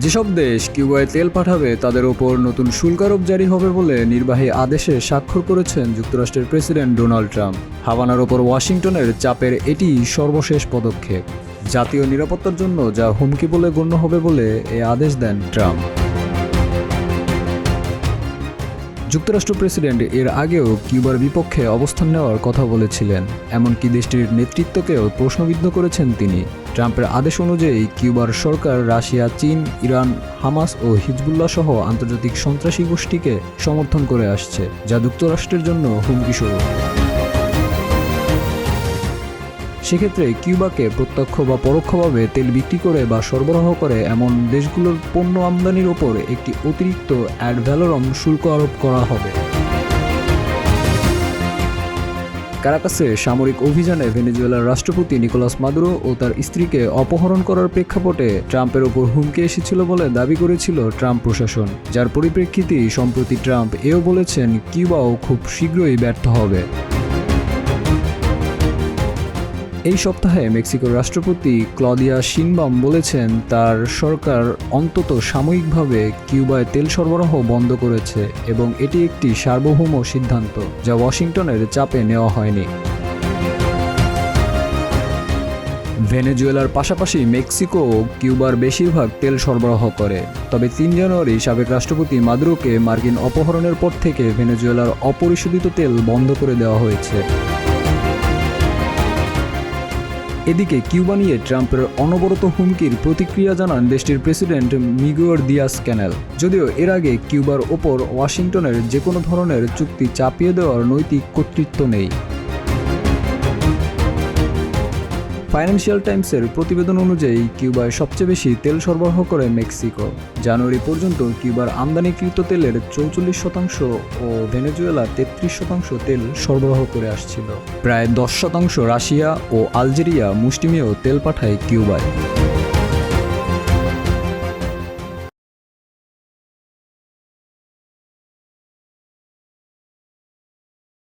যেসব দেশ কিউবায় তেল পাঠাবে তাদের ওপর নতুন শুল্ক আরোপ জারি হবে বলে নির্বাহী আদেশে স্বাক্ষর করেছেন যুক্তরাষ্ট্রের প্রেসিডেন্ট ডোনাল্ড ট্রাম্প। হাভানার ওপর ওয়াশিংটনের চাপের এটি সর্বশেষ পদক্ষেপ। জাতীয় নিরাপত্তার জন্য যা হুমকি বলে গণ্য হবে বলে এ আদেশ দেন ট্রাম্প। যুক্তরাষ্ট্র প্রেসিডেন্ট এর আগেও কিউবার বিপক্ষে অবস্থান নেওয়ার কথা বলেছিলেন, এমনকি দেশটির নেতৃত্বকেও প্রশ্নবিদ্ধ করেছেন তিনি। ট্রাম্পের আদেশ অনুযায়ী কিউবার সরকার রাশিয়া, চীন, ইরান, হামাস ও হিজবুল্লাহ সহ আন্তর্জাতিক সন্ত্রাসী গোষ্ঠীকে সমর্থন করে আসছে, যা যুক্তরাষ্ট্রের জন্য হুমকিস্বরূপ। সেক্ষেত্রে কিউবাকে প্রত্যক্ষ বা পরোক্ষভাবে তেল বিক্রি করে বা সরবরাহ করে এমন দেশগুলোর পণ্য আমদানির ওপর একটি অতিরিক্ত অ্যাড ভ্যালোরম শুল্ক আরোপ করা হবে। কারাকাসে সামরিক অভিযানে ভেনেজুয়েলার রাষ্ট্রপতি নিকোলাস মাদুরো ও তার স্ত্রীকে অপহরণ করার প্রেক্ষাপটে ট্রাম্পের ওপর হুমকি এসেছিল বলে দাবি করেছিল ট্রাম্প প্রশাসন, যার পরিপ্রেক্ষিতেই সম্প্রতি ট্রাম্প এও বলেছেন কিউবাও খুব শীঘ্রই ব্যর্থ হবে। এই সপ্তাহে মেক্সিকোর রাষ্ট্রপতি ক্লদিয়া শিনবাম বলেছেন তার সরকার অন্তত সাময়িকভাবে কিউবায় তেল সরবরাহ বন্ধ করেছে এবং এটি একটি সার্বভৌম সিদ্ধান্ত, যা ওয়াশিংটনের চাপে নেওয়া হয়নি। ভেনেজুয়েলার পাশাপাশি মেক্সিকো কিউবার বেশিরভাগ তেল সরবরাহ করে। তবে ৩ জানুয়ারি সাবেক রাষ্ট্রপতি মাদুরোকে মার্কিন অপহরণের পর থেকে ভেনেজুয়েলার অপরিশোধিত তেল বন্ধ করে দেওয়া হয়েছে। এদিকে কিউবা নিয়ে ট্রাম্পের অনবরত হুমকির প্রতিক্রিয়া জানান দেশটির প্রেসিডেন্ট মিগুয়েল দিয়াজ ক্যানেল। যদিও এর আগে কিউবার ওপর ওয়াশিংটনের যে কোনো ধরনের চুক্তি চাপিয়ে দেওয়ার নৈতিক কর্তৃত্ব নেই। ফাইন্যান্সিয়াল টাইমসের প্রতিবেদন অনুযায়ী কিউবায় সবচেয়ে বেশি তেল সরবরাহ করে মেক্সিকো। জানুয়ারি পর্যন্ত কিউবার আমদানিকৃত তেলের 44% ও ভেনেজুয়েলা 33% তেল সরবরাহ করে আসছিল। প্রায় 10% রাশিয়া ও আলজেরিয়া মুষ্টিমেয় তেল পাঠায় কিউবায়।